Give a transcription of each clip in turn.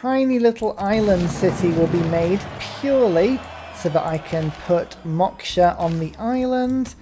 tiny little island city will be made purely so that I can put Moksha on the island.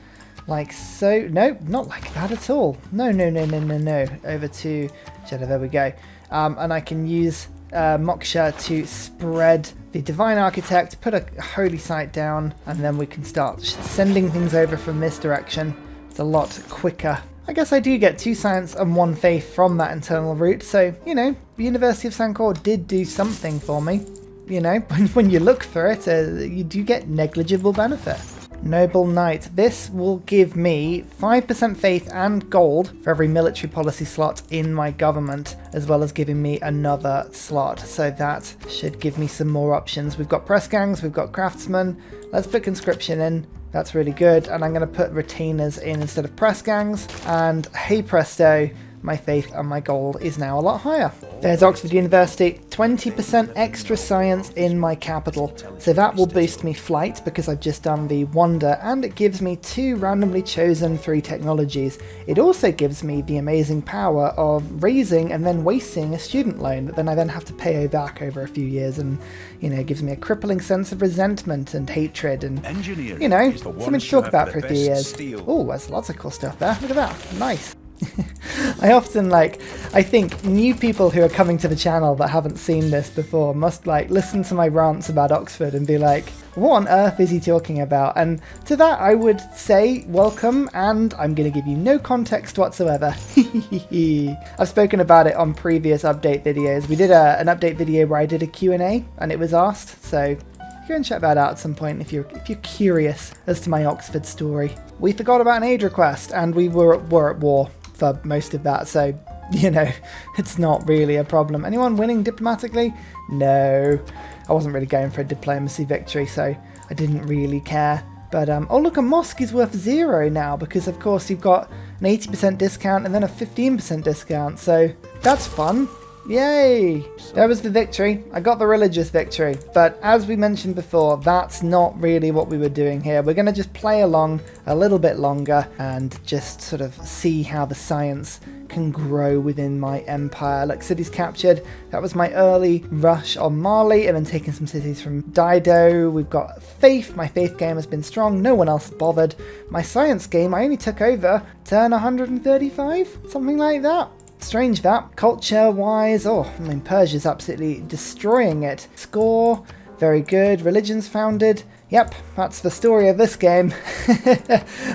Like so. No, not like that at all. No, no, no, no, no, no. Over to Jeddah. There we go. And I can use Moksha to spread the Divine Architect, put a holy site down, and then we can start sending things over from this direction. It's a lot quicker. I guess I do get 2 science and 1 faith from that internal route, so, you know, the University of Sankor did do something for me. You know, when you look for it, you do get negligible benefit. Noble Knight. This will give me 5% faith and gold for every military policy slot in my government, as well as giving me another slot. So that should give me some more options. We've got press gangs, we've got craftsmen. Let's put conscription in. That's really good. And I'm going to put retainers in instead of press gangs. And hey presto, my faith and my gold is now a lot higher. There's Oxford University, 20% extra science in my capital. So that will boost me flight because I've just done the wonder, and it gives me 2 randomly chosen 3 technologies. It also gives me the amazing power of raising and then wasting a student loan that then I then have to pay back over a few years, and, you know, gives me a crippling sense of resentment and hatred and, you know, something to talk about for a few years. Oh, there's lots of cool stuff there. Look at that. Nice. I often I think new people who are coming to the channel that haven't seen this before must listen to my rants about Oxford and be like, what on earth is he talking about? And to that I would say welcome, and I'm going to give you no context whatsoever. I've spoken about it on previous update videos. We did an update video where I did a Q&A and it was asked, so go and check that out at some point if you're curious as to my Oxford story. We forgot about an aid request and we were at war for most of that, so, you know, it's not really a problem. Anyone winning diplomatically? No. I wasn't really going for a diplomacy victory, so I didn't really care. But, oh look, a mosque is worth 0 now, because of course you've got an 80% discount and then a 15% discount, so that's fun. Yay! There was the victory. I got the religious victory, but as we mentioned before, that's not really what we were doing here. We're going to just play along a little bit longer and just sort of see how the science can grow within my empire. Look, cities captured. That was my early rush on Mali, and then taking some cities from Dido. We've got faith. My faith game has been strong. No one else bothered. My science game, I only took over turn 135, something like that. Strange that. Culture-wise, oh, I mean, Persia's absolutely destroying it. Score, very good. Religions founded. Yep, that's the story of this game.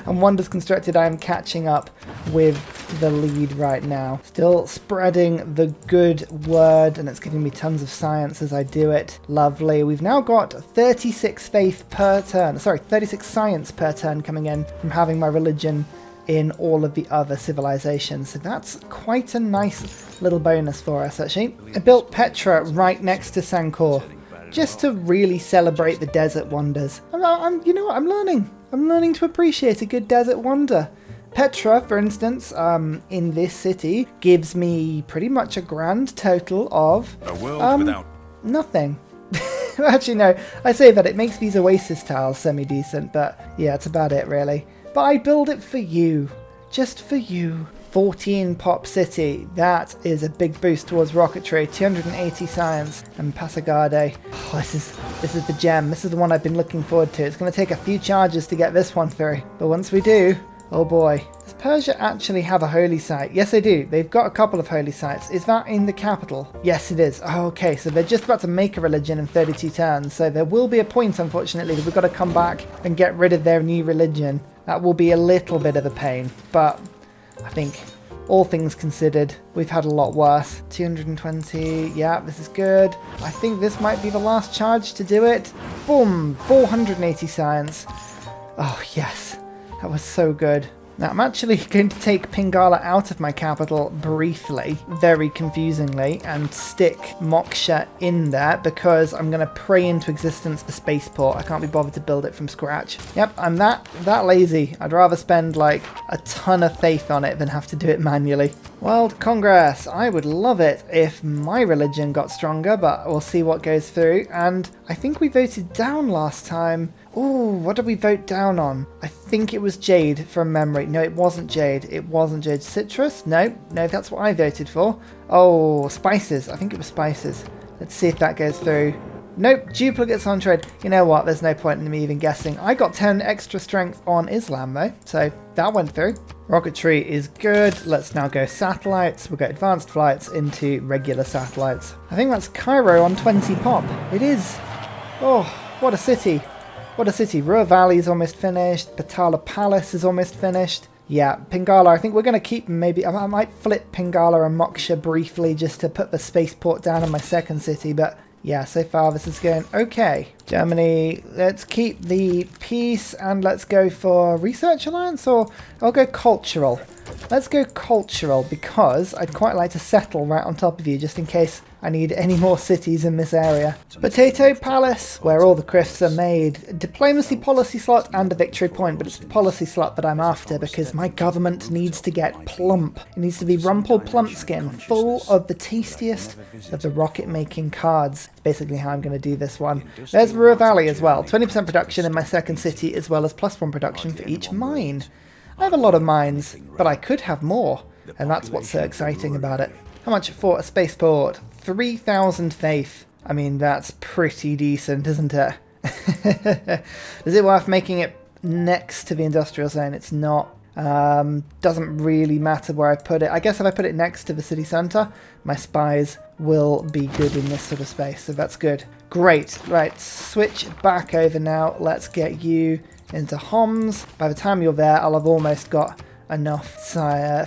And wonders constructed, I am catching up with the lead right now. Still spreading the good word, and it's giving me tons of science as I do it. Lovely. We've now got 36 faith per turn. Sorry, 36 science per turn coming in from having my religion in all of the other civilizations. So that's quite a nice little bonus for us, actually. I built Petra right next to Sankor, just to really celebrate the desert wonders. You know what, I'm learning. I'm learning to appreciate a good desert wonder. Petra, for instance, in this city, gives me pretty much a grand total of a world without nothing. Actually, no, I say that it makes these oasis tiles semi-decent, but yeah, that's about it, really. But I build it for you, just for you. 14 Pop City, that is a big boost towards rocketry. 280 science and Passagarde. Oh, this is the gem. This is the one I've been looking forward to. It's going to take a few charges to get this one through, but once we do, oh boy. Does Persia actually have a holy site? Yes, they do. They've got a couple of holy sites. Is that in the capital? Yes, it is. Oh, okay, so they're just about to make a religion in 32 turns, so there will be a point, unfortunately, that we've got to come back and get rid of their new religion. That will be a little bit of a pain, but I think all things considered, we've had a lot worse. 220, yeah, this is good. I think this might be the last charge to do it. Boom, 480 science. Oh, yes, that was so good. Now, I'm actually going to take Pingala out of my capital briefly, very confusingly, and stick Moksha in there because I'm going to pray into existence the spaceport. I can't be bothered to build it from scratch. Yep, I'm that lazy. I'd rather spend like a ton of faith on it than have to do it manually. World Congress. I would love it if my religion got stronger, but we'll see what goes through. And I think we voted down last time. Ooh, what did we vote down on? I think it was Jade from memory. No, it wasn't Jade. It wasn't Jade. Citrus? No, that's what I voted for. Oh, spices. I think it was spices. Let's see if that goes through. Nope, duplicates on trade. You know what, there's no point in me even guessing. I got 10 extra strength on Islam though, so that went through. Rocketry is good. Let's now go satellites. We'll go advanced flights into regular satellites. I think that's Cairo on 20 pop. It is. Oh, what a city. What a city. Ruhr Valley is almost finished. Patala Palace is almost finished. Yeah, Pingala, I think we're going to keep maybe... I might flip Pingala and Moksha briefly just to put the spaceport down in my second city, but... yeah, so far this is going okay. Germany, let's keep the peace and let's go for Research Alliance, or I'll go cultural. Let's go cultural because I'd quite like to settle right on top of you just in case I need any more cities in this area. Potato Palace, where all the crifts are made. Diplomacy policy slot and a victory point, but it's the policy slot that I'm after because my government needs to get plump. It needs to be Rumple Plumpskin, full of the tastiest of the rocket making cards. It's basically how I'm going to do this one. There's Ruhr Valley as well. 20% production in my second city as well as +1 production for each mine. I have a lot of mines, but I could have more, and that's what's so exciting about it. How much for a spaceport? 3,000 faith. I mean, that's pretty decent, isn't it? Is it worth making it next to the industrial zone? It's not. Doesn't really matter where I put it. I guess if I put it next to the city centre, my spies will be good in this sort of space, so that's good. Great. Right, switch back over now. Let's get you into Homs. By the time you're there, I'll have almost got enough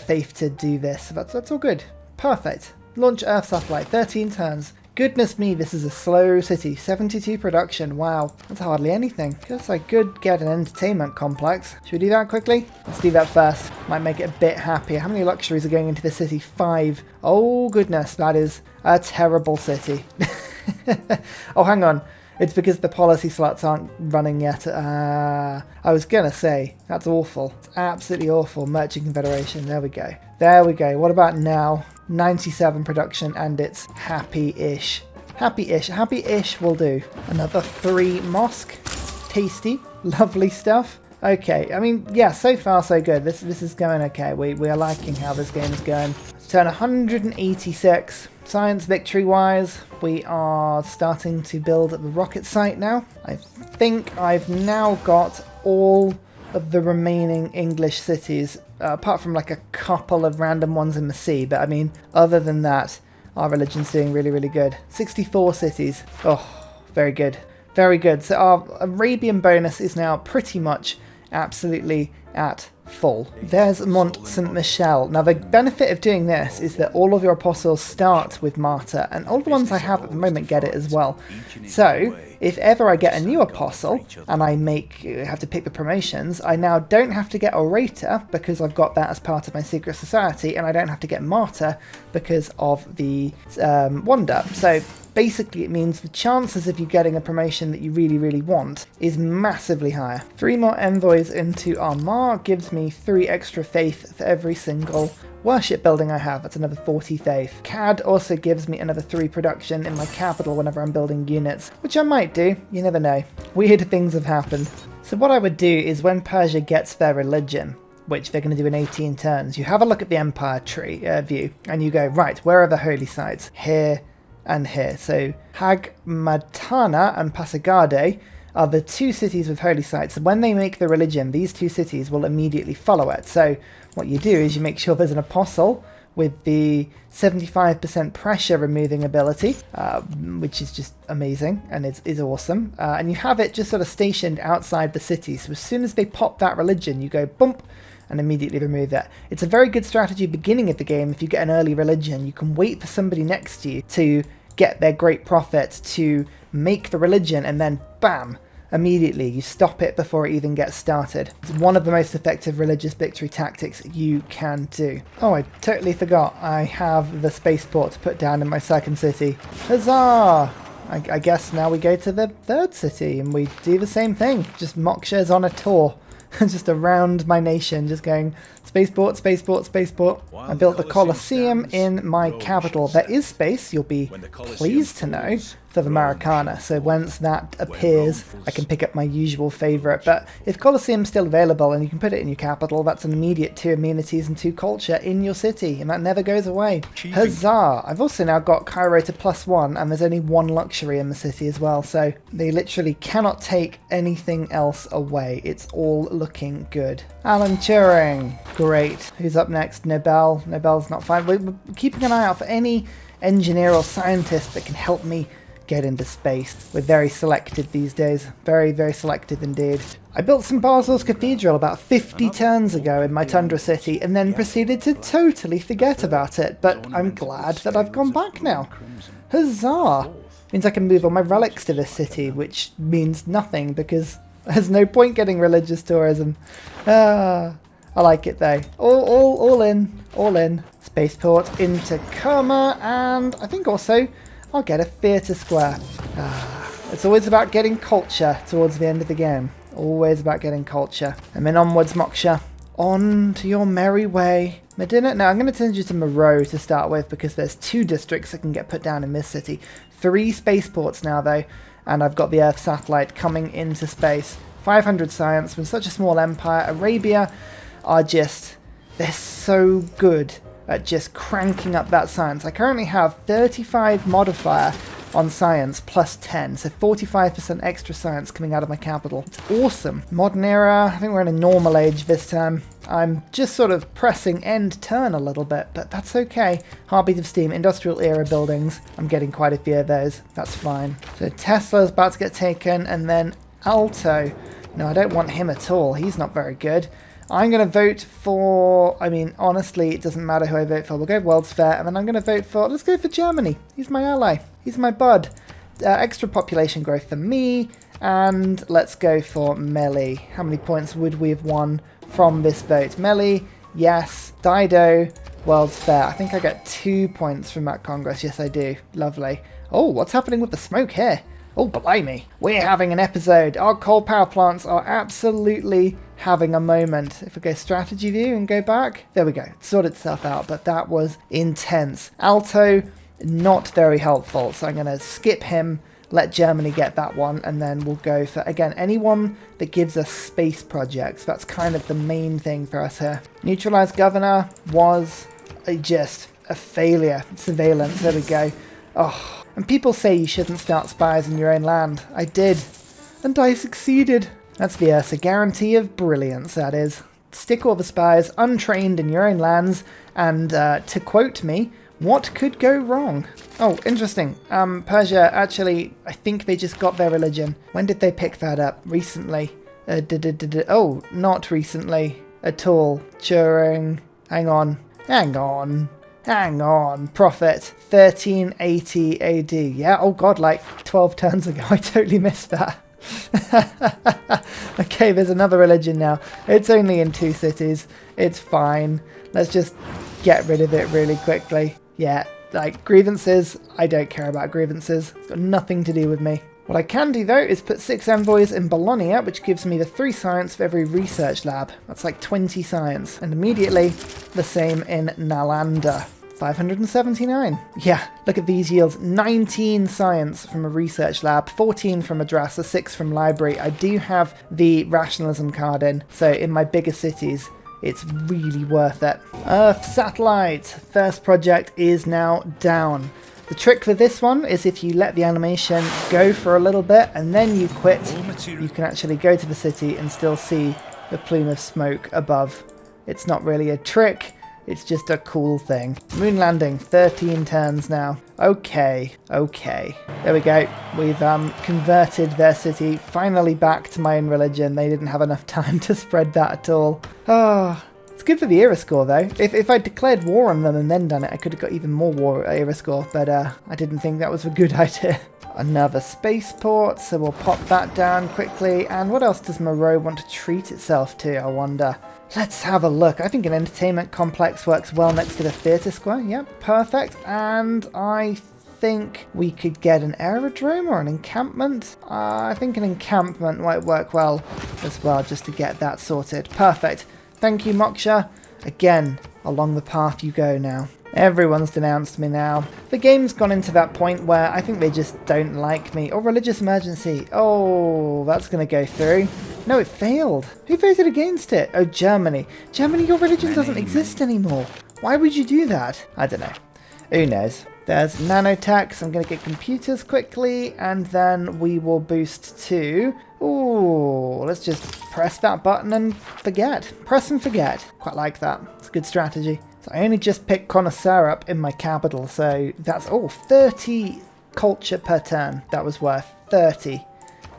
faith to do this. So that's all good. Perfect. Launch Earth satellite, 13 turns. Goodness me, this is a slow city. 72 production, wow. That's hardly anything. Guess I could get an entertainment complex. Should we do that quickly? Let's do that first. Might make it a bit happier. How many luxuries are going into the city? 5. Oh goodness, that is a terrible city. Oh, hang on. It's because the policy slots aren't running yet. I was gonna say, that's awful. It's absolutely awful. Merchant Confederation, there we go. There we go. What about now? 97 production and it's happy-ish. Happy-ish. Happy-ish will do. Another 3 mosque. Tasty. Lovely stuff. Okay, I mean, yeah, so far so good. This is going okay. We are liking how this game is going. Let's turn 186. Science victory-wise, we are starting to build the rocket site now. I think I've now got all of the remaining English cities, apart from like a couple of random ones in the sea. But I mean, other than that, our religion's doing really, really good. 64 cities. Oh, very good. Very good. So our Arabian bonus is now pretty much absolutely at full. There's Mont Saint Michel. Now the benefit of doing this is that all of your apostles start with Martyr, and all the ones I have at the moment get it as well. So if ever I get a new apostle and I have to pick the promotions, I now don't have to get Orator because I've got that as part of my secret society, and I don't have to get Martyr because of the Wonder. So basically it means the chances of you getting a promotion that you really, really want is massively higher. 3 more envoys into Armagh gives me 3 extra faith for every single worship building I have. That's another 40 faith. CAD also gives me another 3 production in my capital whenever I'm building units, which I might do. You never know. Weird things have happened. So what I would do is when Persia gets their religion, which they're going to do in 18 turns, you have a look at the empire tree view and you go, right, where are the holy sites? Here and here. So Hagmatana and Pasagade are the 2 cities with holy sites. And when they make the religion, these 2 cities will immediately follow it. So what you do is you make sure there's an apostle with the 75% pressure removing ability, which is just amazing and is awesome. And you have it just sort of stationed outside the city. So as soon as they pop that religion, you go bump and immediately remove that. It's a very good strategy beginning of the game. If you get an early religion, you can wait for somebody next to you to get their great prophet to make the religion, and then bam, immediately you stop it before it even gets started. It's one of the most effective religious victory tactics you can do. Oh, I totally forgot. I have the spaceport to put down in my second city. Huzzah! I guess now we go to the third city and we do the same thing. Just Moksha's on a tour. Just around my nation, just going spaceport, spaceport, spaceport. I built the Collosseum in my capital. There is space, you'll be pleased to know, for the Maracana, so once that appears I can pick up my usual favourite. But if Collosseum's still available and you can put it in your capital, that's an immediate 2 amenities and 2 culture in your city, and that never goes away. Huzzah! I've also now got Cairo to +1, and there's only 1 luxury in the city as well, so they literally cannot take anything else away. It's all looking good. Alan Turing, great. Who's up next? Nobel. Nobel's not fine. We're keeping an eye out for any engineer or scientist that can help me get into space. We're very selective these days. Very, very selective indeed. I built some Basel's Cathedral about 50 turns ago in my Tundra city and then proceeded to totally forget about it, but I'm glad that I've gone back now. Huzzah! Means I can move all my relics to this city, which means nothing because there's no point getting religious tourism. I like it though. All in. Spaceport into Kerma, and I think also I'll get a theatre square. It's always about getting culture towards the end of the game. Always about getting culture. And then onwards, Moksha. On to your merry way. Medina? No, I'm going to send you to Moreau to start with because there's 2 districts that can get put down in this city. 3 spaceports now though, and I've got the Earth satellite coming into space. 500 science with such a small empire. Arabia are just... they're so good at just cranking up that science. I currently have 35 modifier on science plus 10, so 45% extra science coming out of my capital. It's awesome. Modern era, I think we're in a normal age this time. I'm just sort of pressing end turn a little bit, but that's okay. Heartbeat of Steam, industrial era buildings. I'm getting quite a few of those. That's fine. So Tesla's about to get taken, and then Alto. No, I don't want him at all. He's not very good. I'm going to vote for, I mean, honestly, it doesn't matter who I vote for. We'll go World's Fair, and then I'm going to vote for, let's go for Germany. He's my ally. He's my bud. Extra population growth for me, and let's go for Meli. How many points would we have won from this vote? Meli, yes. Dido, World's Fair. I think I get 2 points from that Congress. Yes, I do. Lovely. Oh, what's happening with the smoke here? Oh, blimey. We're having an episode. Our coal power plants are absolutely having a moment. If we go strategy view and go back, there we go. It sorted itself out, but that was intense. Alto, not very helpful. So I'm going to skip him, let Germany get that one, and then we'll go for, again, anyone that gives us space projects. That's kind of the main thing for us here. Neutralized governor was just a failure. Surveillance, there we go. Oh. And people say you shouldn't start spies in your own land. I did. And I succeeded. That's the Ursa guarantee of brilliance, that is. Stick all the spies untrained in your own lands, and to quote me, what could go wrong? Oh, interesting. Persia, actually, I think they just got their religion. When did they pick that up? Recently. Oh, not recently at all. Turing. Hang on. Prophet, 1380 AD. Yeah, oh god, like 12 turns ago. I totally missed that. Okay, there's another religion now. It's only in 2 cities. It's fine. Let's just get rid of it really quickly. Yeah, like grievances. I don't care about grievances. It's got nothing to do with me. What I can do though is put 6 envoys in Bologna, which gives me the 3 science for every research lab. That's like 20 science. And immediately the same in Nalanda. 579. Yeah, look at these yields. 19 science from a research lab, 14 from madrasa, 6 from library. I do have the rationalism card in, so in my bigger cities, it's really worth it. Earth satellite. First project is now down. The trick for this one is if you let the animation go for a little bit and then you quit, you can actually go to the city and still see the plume of smoke above. It's not really a trick. It's just a cool thing. Moon landing, 13 turns now. Okay. There we go. We've converted their city finally back to my own religion. They didn't have enough time to spread that at all. Oh, it's good for the era score though. If I declared war on them and then done it, I could have got even more war era score, but I didn't think that was a good idea. Another spaceport, so we'll pop that down quickly. And what else does Moreau want to treat itself to, I wonder? Let's have a look. I think an entertainment complex works well next to the theatre square. Yep, perfect. And I think we could get an aerodrome or an encampment. I think an encampment might work well as well, just to get that sorted. Perfect. Thank you, Moksha. Again, along the path you go now. Everyone's denounced me now. The game's gone into that point where I think they just don't like me. Oh, religious emergency. Oh, that's going to go through. No, it failed. Who voted against it? Oh, Germany. Germany, your religion doesn't exist anymore. Why would you do that? I don't know. Who knows? There's nanotechs. I'm going to get computers quickly, and then we will boost to... Ooh, let's just press that button and forget. Press and forget. Quite like that. It's a good strategy. So I only just picked Connoisseur up in my capital, so that's, 30 culture per turn. That was worth 30.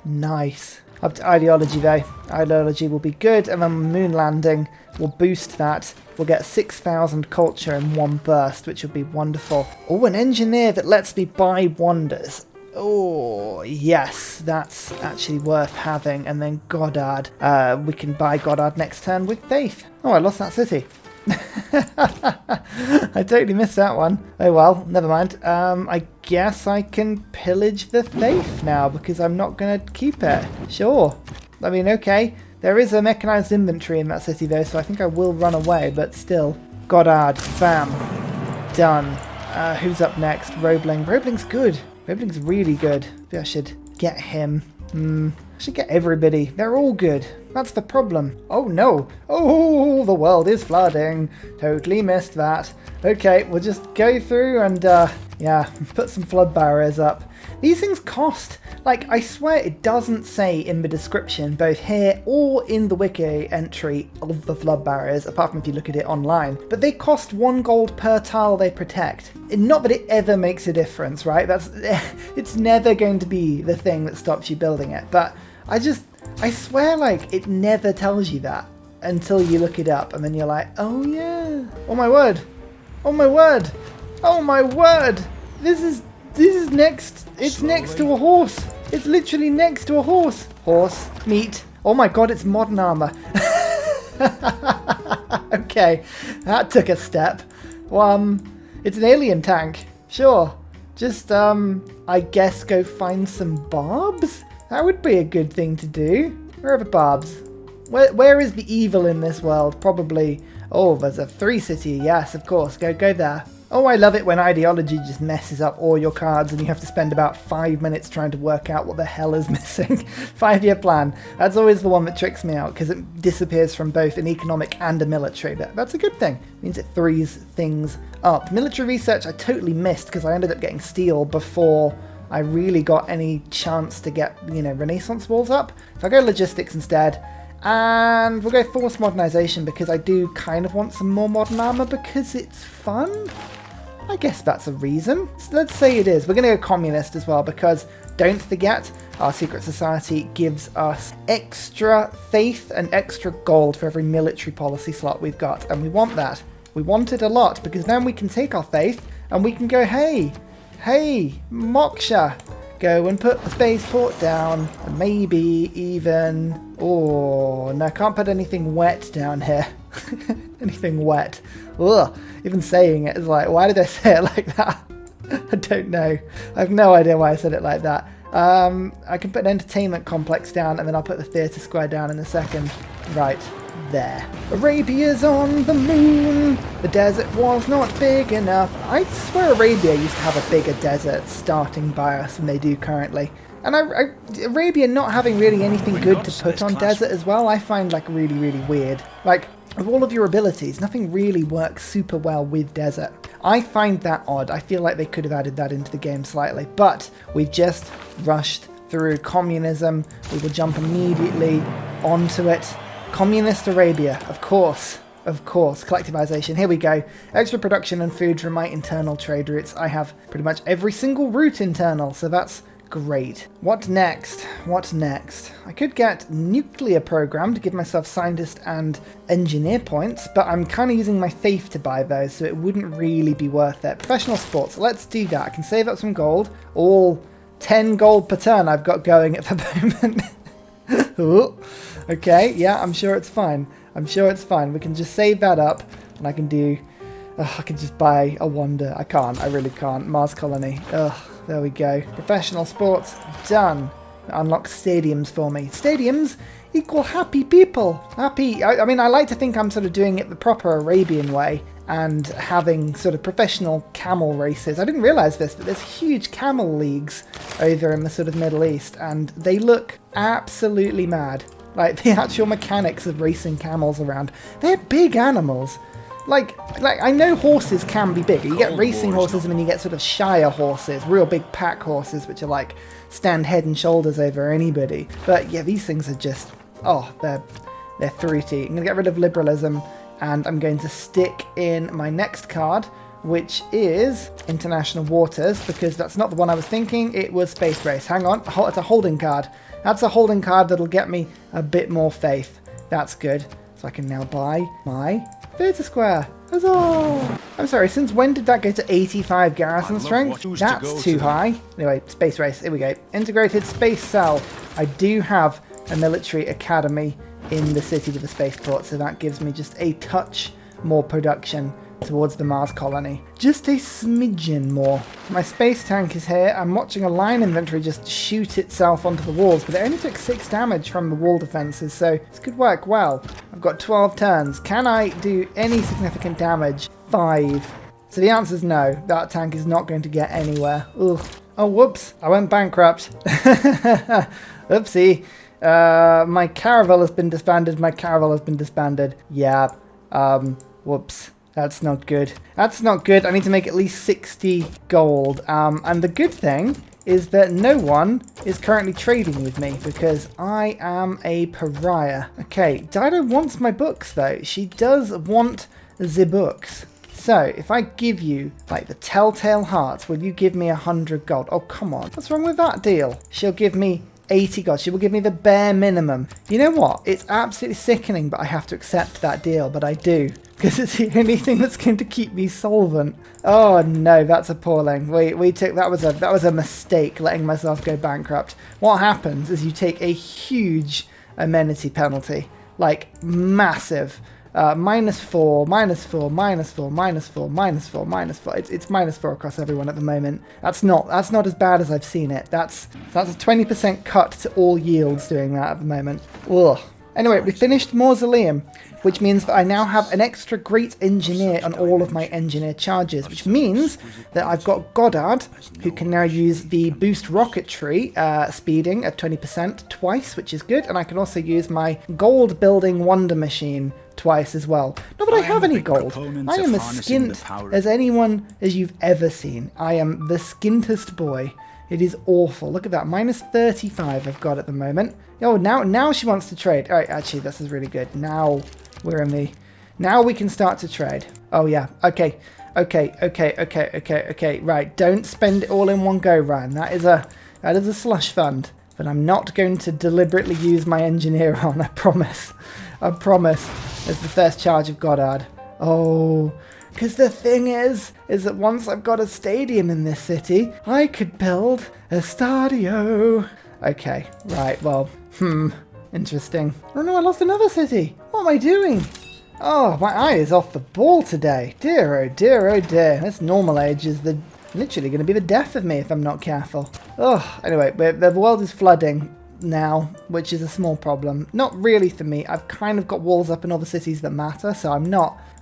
Nice. Up to ideology though. Ideology will be good, and then moon landing will boost that. We'll get 6,000 culture in one burst, which will be wonderful. Oh, an engineer that lets me buy wonders. Oh, yes, that's actually worth having. And then Goddard. We can buy Goddard next turn with Faith. Oh, I lost that city. I totally missed that one. Oh well, never mind. I guess I can pillage the Faith now because I'm not going to keep it. Sure. I mean, okay. There is a mechanized inventory in that city though, so I think I will run away, but still. Goddard. Bam. Done. Who's up next? Roebling. Roebling's good. Roebling's really good. Maybe I should get him. I should get everybody. They're all good. That's the problem. Oh no. Oh, the world is flooding. Totally missed that. Okay, we'll just go through and, yeah, put some flood barriers up. These things cost, like, I swear it doesn't say in the description, both here or in the wiki entry of the flood barriers, apart from if you look at it online, but they cost 1 gold per tile they protect. Not that it ever makes a difference, right? It's never going to be the thing that stops you building it, but I swear, like, it never tells you that until you look it up, and then you're like, oh yeah, oh my word, oh my word, oh my word, this is next, it's next to a horse, it's literally next to a horse. Horse, meat, oh my god, it's modern armor. Okay, that took a step. It's an alien tank, sure, just, I guess go find some barbs? That would be a good thing to do. Where are the barbs? Where is the evil in this world? Probably... Oh, there's a 3 city. Yes, of course. Go there. Oh, I love it when ideology just messes up all your cards and you have to spend about 5 minutes trying to work out what the hell is missing. 5-year plan. That's always the one that tricks me out because it disappears from both an economic and a military. That's a good thing. It means it threes things up. Military research I totally missed because I ended up getting steel before I really got any chance to get, Renaissance walls up. So I'll go logistics instead. And we'll go force modernization because I do kind of want some more modern armor because it's fun. I guess that's a reason. So let's say it is. We're going to go communist as well because don't forget our secret society gives us extra faith and extra gold for every military policy slot we've got. And we want that. We want it a lot because then we can take our faith and we can go, hey, Moksha, go and put the spaceport down, and maybe even... Oh, no, I can't put anything wet down here. Anything wet. Ugh, even saying it is like, why did I say it like that? I don't know. I have no idea why I said it like that. I can put an entertainment complex down, and then I'll put the theatre square down in a second. Right. There. Arabia's on the moon. The desert was not big enough. I swear Arabia used to have a bigger desert starting by us than they do currently. And Arabia not having really anything good to put on desert as well, I find like really, really weird. Like, of all of your abilities, nothing really works super well with desert. I find that odd. I feel like they could have added that into the game slightly. But we've just rushed through communism. We will jump immediately onto it. Communist Arabia, of course, collectivization, here we go. Extra production and food from my internal trade routes. I have pretty much every single route internal, so that's great. What next? I could get nuclear program to give myself scientist and engineer points, but I'm kind of using my faith to buy those, so it wouldn't really be worth it. Professional sports, let's do that. I can save up some gold. All 10 gold per turn I've got going at the moment. Ooh. Okay, yeah, I'm sure it's fine. We can just save that up, and I can do... I can just buy a wonder. I really can't. Mars colony. There we go. Professional sports, done. Unlock stadiums for me. Stadiums equal happy people. Happy. I mean, I like to think I'm sort of doing it the proper Arabian way, and having sort of professional camel races. I didn't realize this, but there's huge camel leagues over in the sort of Middle East, and they look absolutely mad. Like, the actual mechanics of racing camels around. They're big animals. Like I know horses can be big. You get racing horses and then you get sort of shire horses, real big pack horses, which are like stand head and shoulders over anybody. But yeah, these things are just, oh, they're fruity. I'm going to get rid of liberalism, and I'm going to stick in my next card, which is International Waters, because that's not the one I was thinking. It was Space Race. Hang on, it's a holding card. That's a holding card that'll get me a bit more faith. That's good. So I can now buy my theatre square. Huzzah! I'm sorry, since when did that go to 85 garrison strength? That's too high. Anyway, Space Race, here we go. Integrated Space Cell. I do have a military academy in the city with a spaceport, so that gives me just a touch more production towards the Mars colony. Just a smidgen more. My space tank is here. I'm watching a line inventory just shoot itself onto the walls, but it only took 6 damage from the wall defenses, so this could work well. I've got 12 turns. Can I do any significant damage? 5. So the answer is no. That tank is not going to get anywhere. Ugh. Oh, whoops. I went bankrupt. Oopsie. My caravel has been disbanded. My caravel has been disbanded. Yeah. Whoops. That's not good. That's not good. I need to make at least 60 gold. And the good thing is that no one is currently trading with me because I am a pariah. Okay, Dido wants my books though. She does want the books. So, if I give you, like, the Telltale Hearts, will you give me 100 gold? Oh, come on. What's wrong with that deal? She'll give me 80 gold. She will give me the bare minimum. You know what? It's absolutely sickening, but I have to accept that deal, but I do. Because it's the only thing that's going to keep me solvent. Oh no, that's appalling. We took that was a mistake, letting myself go bankrupt. What happens is you take a huge amenity penalty, like massive. -4, -4, -4, -4, -4, -4, -4. It's -4 across everyone at the moment. That's not as bad as I've seen it. That's a 20% cut to all yields doing that at the moment. Ugh. Anyway, we finished Mausoleum, which means that I now have an extra great engineer on all of my engineer charges, which means that I've got Goddard, who can now use the boost rocketry speeding at 20% twice, which is good, and I can also use my gold building wonder machine twice as well. Not that I have any gold. I am as skint as anyone as you've ever seen. I am the skintest boy. It is awful. Look at that. -35 I've got at the moment. Oh, now she wants to trade. All right, actually, this is really good. Now we're in the... Now we can start to trade. Oh, yeah. Okay. Right, don't spend it all in one go, Ryan. That is a slush fund. But I'm not going to deliberately use my engineer on, I promise. I promise. It's the first charge of Goddard. Oh... Because the thing is that once I've got a stadium in this city, I could build a stadio. Okay, right, well, interesting. Oh no, I lost another city. What am I doing? Oh, my eye is off the ball today. Dear, oh dear, oh dear. This normal age is literally going to be the death of me if I'm not careful. Oh, anyway, the world is flooding now, which is a small problem. Not really for me. I've kind of got walls up in all the cities that matter, so I'm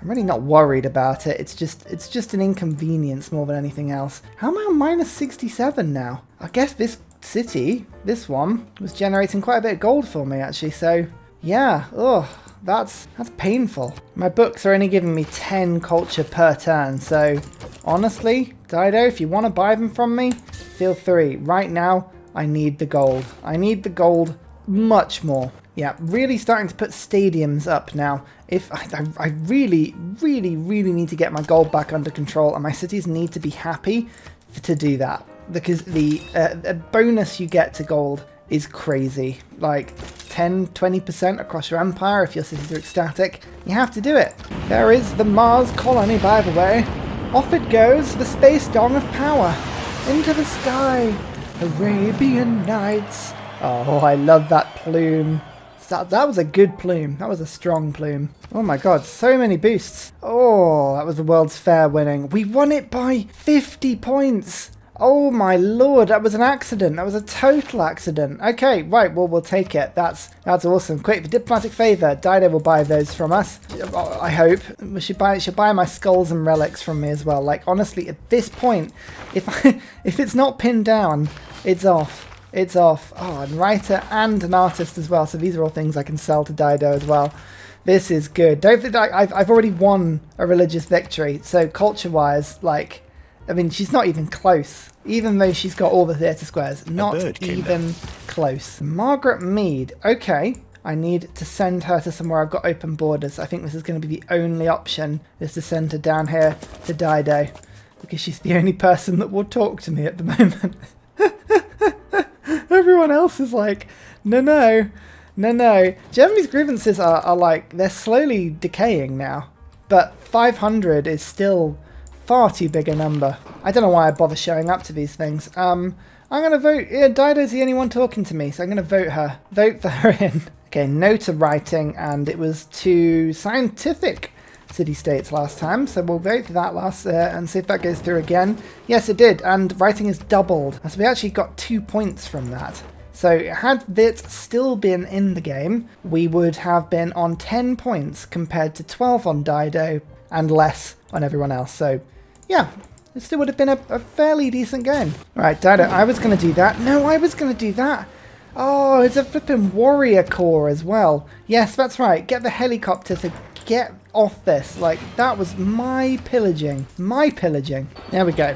really not worried about it. It's just an inconvenience more than anything else. How am I on -67 now? I guess this city, this one, was generating quite a bit of gold for me actually, so yeah, that's painful. My books are only giving me 10 culture per turn, so honestly, Dido, if you want to buy them from me, feel free. Right now, I need the gold. I need the gold much more. Yeah, really starting to put stadiums up now. If I really need to get my gold back under control, and my cities need to be happy to do that, because the bonus you get to gold is crazy. Like 10-20% across your empire if your cities are ecstatic. You have to do it. There is the Mars colony, by the way. Off it goes, the space dong of power. Into the sky. Arabian Nights. Oh, I love that plume. That was a good plume. That was a strong plume. Oh my god, so many boosts. Oh, that was the World's Fair winning. We won it by 50 points. Oh my lord, that was an accident. That was a total accident. Okay, right, well, we'll take it. That's awesome. Quick, for diplomatic favour, Dido will buy those from us. I hope. She'll buy my skulls and relics from me as well. Like, honestly, at this point, if it's not pinned down, it's off. It's off. Oh, and writer and an artist as well. So these are all things I can sell to Dido as well. This is good. Don't think I've already won a religious victory. So culture-wise, like, I mean, she's not even close. Even though she's got all the theatre squares. Not even close. Margaret Mead. Okay. I need to send her to somewhere I've got open borders. I think this is going to be the only option, is to send her down here to Dido. Because she's the only person that will talk to me at the moment. Everyone else is like, no. Germany's grievances are like, they're slowly decaying now. But 500 is still far too big a number. I don't know why I bother showing up to these things. I'm going to vote. Yeah, Dido's the only one talking to me, so I'm going to vote her. Vote for her in. Okay, no to writing, and it was to scientific city-states last time, so we'll vote for that last and see if that goes through again. Yes, it did, and writing is doubled. So we actually got 2 points from that. So had Vit still been in the game, we would have been on 10 points compared to 12 on Dido and less on everyone else. So yeah, it still would have been a fairly decent game. Right, Dido, I was going to do that. No, I was going to do that. Oh, it's a flipping warrior core as well. Yes, that's right. Get the helicopter to get off this. Like, that was my pillaging. My pillaging. There we go.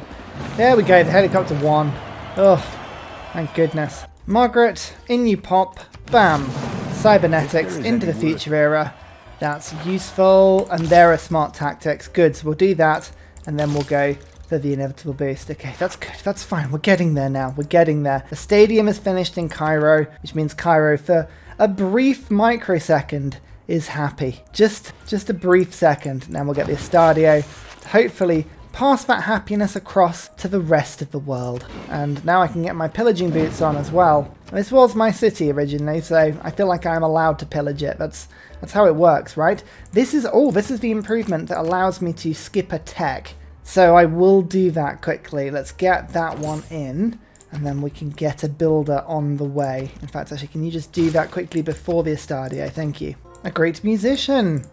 There we go. The helicopter won. Oh, thank goodness. Margaret, in you pop. Bam. Cybernetics into the future era. That's useful. And there are smart tactics. Good. So we'll do that. And then we'll go for the inevitable boost. Okay, that's good. That's fine. We're getting there now. We're getting there. The stadium is finished in Cairo, which means Cairo, for a brief microsecond, is happy. Just a brief second. And then we'll get the Estadio to hopefully pass that happiness across to the rest of the world. And now I can get my pillaging boots on as well. This was my city originally, so I feel like I'm allowed to pillage it. That's how it works, right? This is the improvement that allows me to skip a tech. So I will do that quickly. Let's get that one in, and then we can get a builder on the way. In fact, actually, can you just do that quickly before the Estadio? Thank you. A great musician.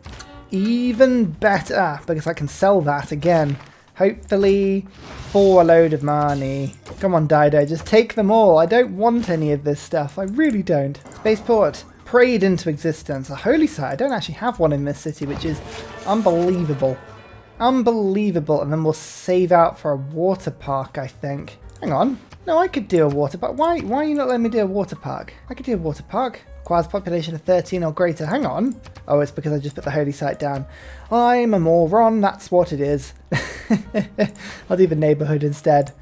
Even better, because I can sell that again. Hopefully for a load of money. Come on, Dido, just take them all. I don't want any of this stuff. I really don't. Spaceport. Prayed into existence. A holy site. I don't actually have one in this city, which is unbelievable. Unbelievable. And then we'll save out for a water park, I think. Hang on. No, I could do a water park. Why are you not letting me do a water park? I could do a water park. Requires population of 13 or greater. Hang on. Oh, it's because I just put the holy site down. I'm a moron. That's what it is. I'll do the neighbourhood instead.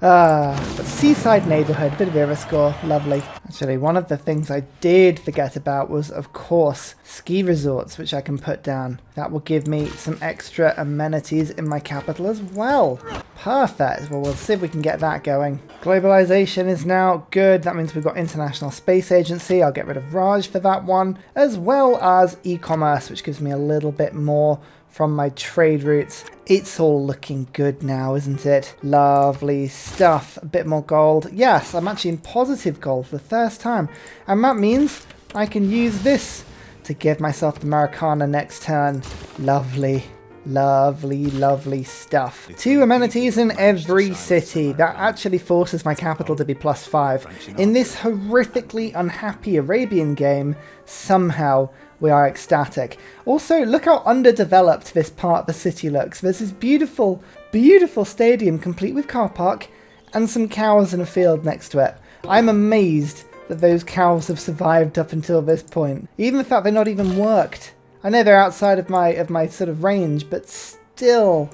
But seaside neighbourhood, bit of era score, lovely. Actually, one of the things I did forget about was, of course, ski resorts, which I can put down. That will give me some extra amenities in my capital as well. Perfect. Well, we'll see if we can get that going. Globalization is now good. That means we've got International Space Agency. I'll get rid of Raj for that one, as well as e-commerce, which gives me a little bit more from my trade routes. It's all looking good now, isn't it? Lovely stuff. A bit more gold. Yes, I'm actually in positive gold for the first time. And that means I can use this to give myself the Americana next turn. Lovely. Lovely, lovely stuff. 2 amenities in every city. That actually forces my capital to be +5. In this horrifically unhappy Arabian game, somehow we are ecstatic. Also, look how underdeveloped this part of the city looks. There's this beautiful, beautiful stadium complete with car park and some cows in a field next to it. I'm amazed that those cows have survived up until this point. Even the fact they're not even worked. I know they're outside of my sort of range, but still,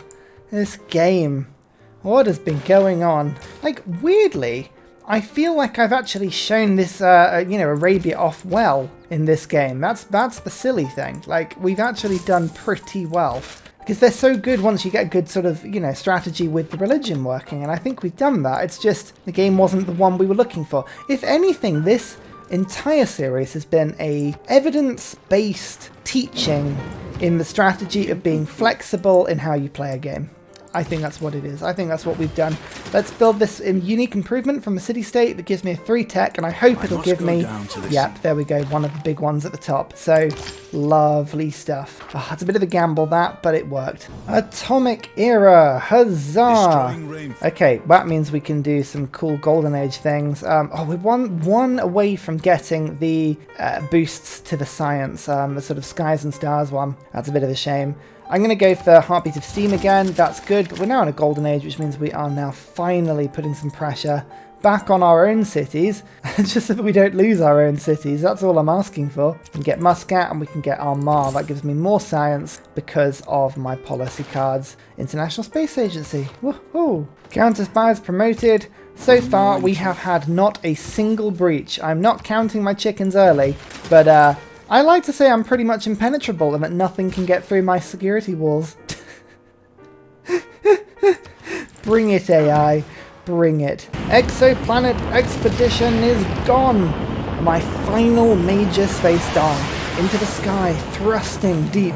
this game, what has been going on? Like, weirdly, I feel like I've actually shown this, Arabia off well in this game. That's the silly thing. Like, we've actually done pretty well. Because they're so good once you get a good sort of, strategy with the religion working. And I think we've done that. It's just the game wasn't the one we were looking for. If anything, this entire series has been a evidence-based teaching in the strategy of being flexible in how you play a game. I think that's what it is. I think that's what we've done. Let's build this unique improvement from a city-state that gives me a 3 tech, and I hope it'll give me... Yep, there we go, one of the big ones at the top. So, lovely stuff. Oh, it's a bit of a gamble that, but it worked. Atomic Era, huzzah! Okay, that means we can do some cool Golden Age things. Oh, we're one away from getting the boosts to the science, the sort of skies and stars one. That's a bit of a shame. I'm going to go for Heartbeat of Steam again. That's good, but we're now in a Golden Age, which means we are now finally putting some pressure back on our own cities, just so that we don't lose our own cities. That's all I'm asking for. We can get Muscat and we can get Armagh. That gives me more science because of my policy cards. International Space Agency. Woohoo! Counter Spies promoted. So far, we have had not a single breach. I'm not counting my chickens early, but I like to say I'm pretty much impenetrable and that nothing can get through my security walls. Bring it, AI. Bring it. Exoplanet Expedition is gone. My final major space dong into the sky, thrusting deep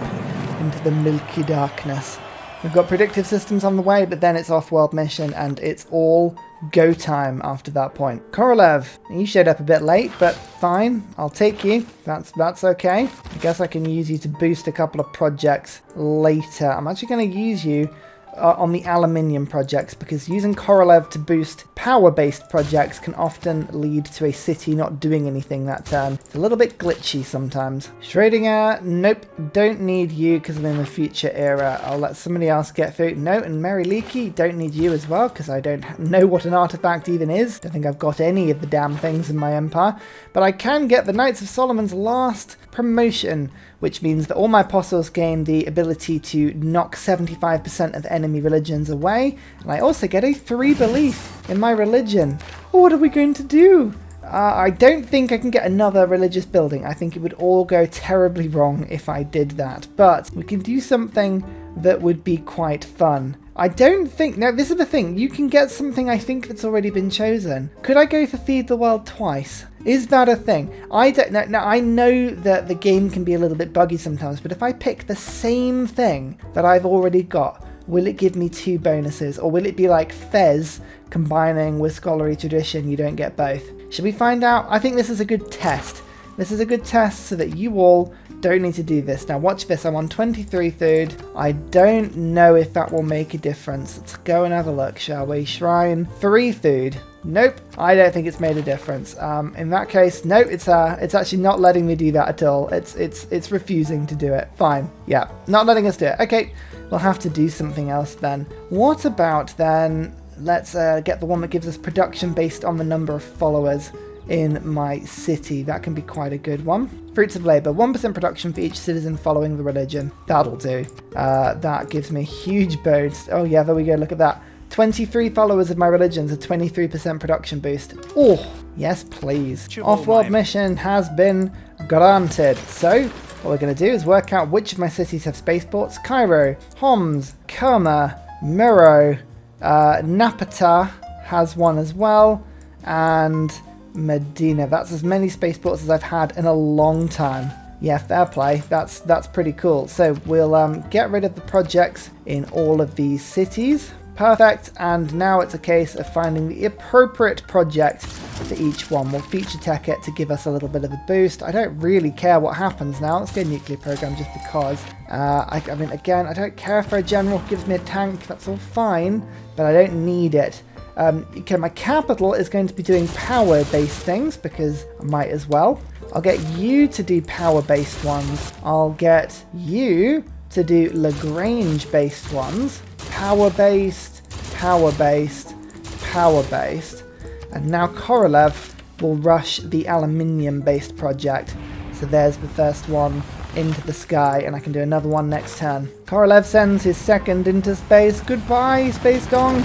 into the milky darkness. We've got predictive systems on the way, but then it's off-world mission, and it's all go time after that point. Korolev, you showed up a bit late, but fine. I'll take you. That's okay. I guess I can use you to boost a couple of projects later. I'm actually going to use you on the aluminium projects, because using Korolev to boost power-based projects can often lead to a city not doing anything that turn. It's a little bit glitchy sometimes. Schrödinger, nope, don't need you because I'm in the future era. I'll let somebody else get through. No, and Mary Leakey, don't need you as well because I don't know what an artifact even is. Don't think I've got any of the damn things in my empire. But I can get the Knights of Solomon's last promotion, which means that all my apostles gain the ability to knock 75% of enemy religions away, and I also get a 3 belief in my religion. What are we going to do? I don't think I can get another religious building. I think it would all go terribly wrong if I did that, but we can do something that would be quite fun. I don't think... Now, this is the thing. You can get something I think that's already been chosen. Could I go for Feed the World twice? Is that a thing? I don't know. Now, I know that the game can be a little bit buggy sometimes, but if I pick the same thing that I've already got, will it give me 2 bonuses? Or will it be like Fez combining with Scholarly Tradition, you don't get both? Should we find out? I think this is a good test. This is a good test so that you all don't need to do this. Now watch this, I'm on 23 food. I don't know if that will make a difference. Let's go and have a look, shall we? Shrine, 3 food. Nope, I don't think it's made a difference. In that case, no, it's actually not letting me do that at all. It's refusing to do it. Fine, yeah, not letting us do it. Okay, we'll have to do something else then. What about then, let's get the one that gives us production based on the number of followers in my city. That can be quite a good one. Fruits of Labour, 1% production for each citizen following the religion. That'll do. That gives me a huge boost. Oh yeah, there we go, look at that. 23 followers of my religion's a 23% production boost. Oh, yes please. Off-world mission has been granted. So, what we're going to do is work out which of my cities have spaceports. Cairo, Homs, Kerma, Miro, Napata has one as well, and Medina. That's as many spaceports as I've had in a long time. Yeah, fair play. That's pretty cool. So we'll get rid of the projects in all of these cities. Perfect, and now it's a case of finding the appropriate project for each one. We'll feature tech it to give us a little bit of a boost. I don't really care what happens now. Let's go nuclear program just because. I mean, again, I don't care if a general gives me a tank. That's all fine, but I don't need it. Okay, my capital is going to be doing power-based things because I might as well. I'll get you to do power-based ones. I'll get you to do Lagrange-based ones. Power-based, power-based, power-based. And now Korolev will rush the aluminium-based project. So there's the first one into the sky, and I can do another one next turn. Korolev sends his second into space. Goodbye, Space Dong.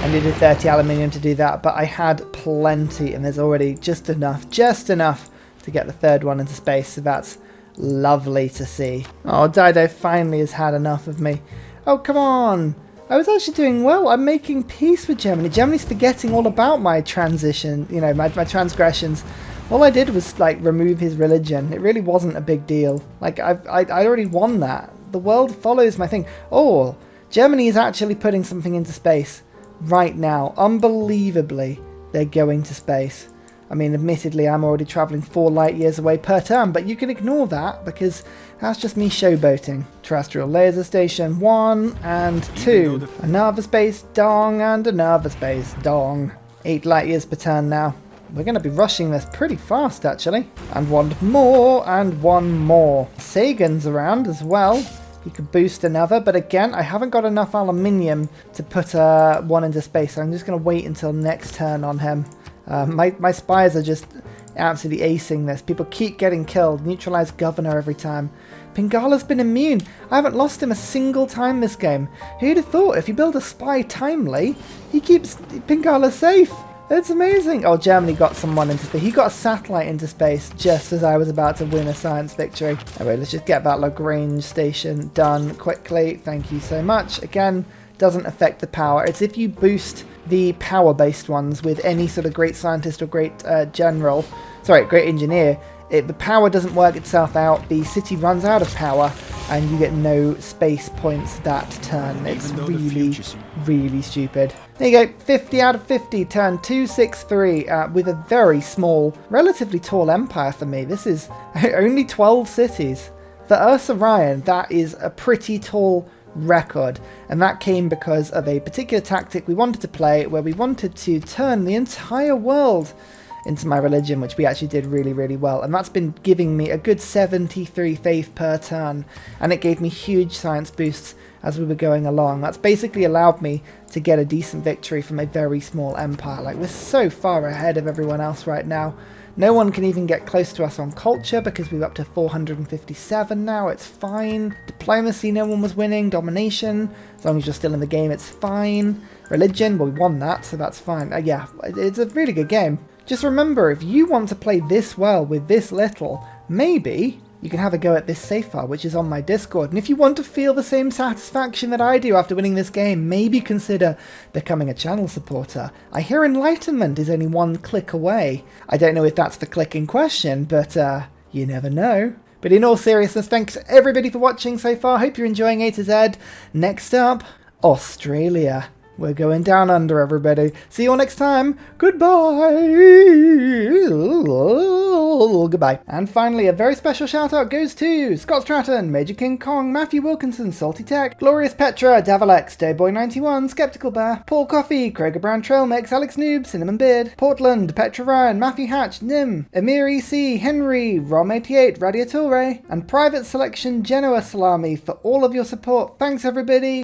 I needed 30 aluminium to do that, but I had plenty, and there's already just enough to get the third one into space, so that's lovely to see. Oh, Dido finally has had enough of me. Oh, come on. I was actually doing well. I'm making peace with Germany. Germany's forgetting all about my transition, you know, my transgressions. All I did was, like, remove his religion. It really wasn't a big deal. Like, I already won that. The world follows my thing. Oh, Germany is actually putting something into space right now. Unbelievably, they're going to space. I mean, admittedly, I'm already travelling 4 light years away per turn, but you can ignore that because that's just me showboating. Terrestrial laser station 1 and 2. Another space dong and another space dong. 8 light years per turn now. We're going to be rushing this pretty fast, actually. And one more and one more. Sagan's around as well. He could boost another, but again, I haven't got enough aluminium to put one into space, so I'm just going to wait until next turn on him. My spies are just absolutely acing this. People keep getting killed. Neutralize governor every time. Pingala's been immune. I haven't lost him a single time this game. Who'd have thought if you build a spy timely, he keeps Pingala safe? It's amazing. Oh, Germany got someone into space. He got a satellite into space just as I was about to win a science victory. Anyway, let's just get that Lagrange station done quickly. Thank you so much. Again, doesn't affect the power. It's if you boost the power-based ones with any sort of great scientist or great great engineer, the power doesn't work itself out, the city runs out of power, and you get no space points that turn. It's really, really stupid. There you go, 50 out of 50, turn 263, with a very small, relatively tall empire for me. This is only 12 cities. For Ursa Ryan, that is a pretty tall record, and that came because of a particular tactic we wanted to play where we wanted to turn the entire world into my religion, which we actually did really, really well, and that's been giving me a good 73 faith per turn, and it gave me huge science boosts as we were going along. That's basically allowed me to get a decent victory from a very small empire. Like, we're so far ahead of everyone else right now. No one can even get close to us on culture because we're up to 457 now. It's fine. Diplomacy, no one was winning. Domination, as long as you're still in the game, it's fine. Religion, well, we won that, so that's fine. Yeah, it's a really good game. Just remember, if you want to play this well with this little, maybe you can have a go at this safe file, which is on my Discord. And if you want to feel the same satisfaction that I do after winning this game, maybe consider becoming a channel supporter. I hear enlightenment is only 1 click away. I don't know if that's the click in question, but you never know. But in all seriousness, thanks everybody for watching so far. Hope you're enjoying A to Z. Next up, Australia. We're going down under, everybody. See you all next time. Goodbye. Goodbye. And finally, a very special shout out goes to Scott Stratton, Major King Kong, Matthew Wilkinson, Salty Tech, Glorious Petra, Davalex, Dayboy91, Skeptical Bear, Paul Coffey, Kroger Brown Trail Mix, Alex Noob, Cinnamon Beard, Portland, Petra Ryan, Matthew Hatch, Nim, Emir EC, Henry, Rom88, Radiature, and Private Selection Genoa Salami for all of your support. Thanks, everybody.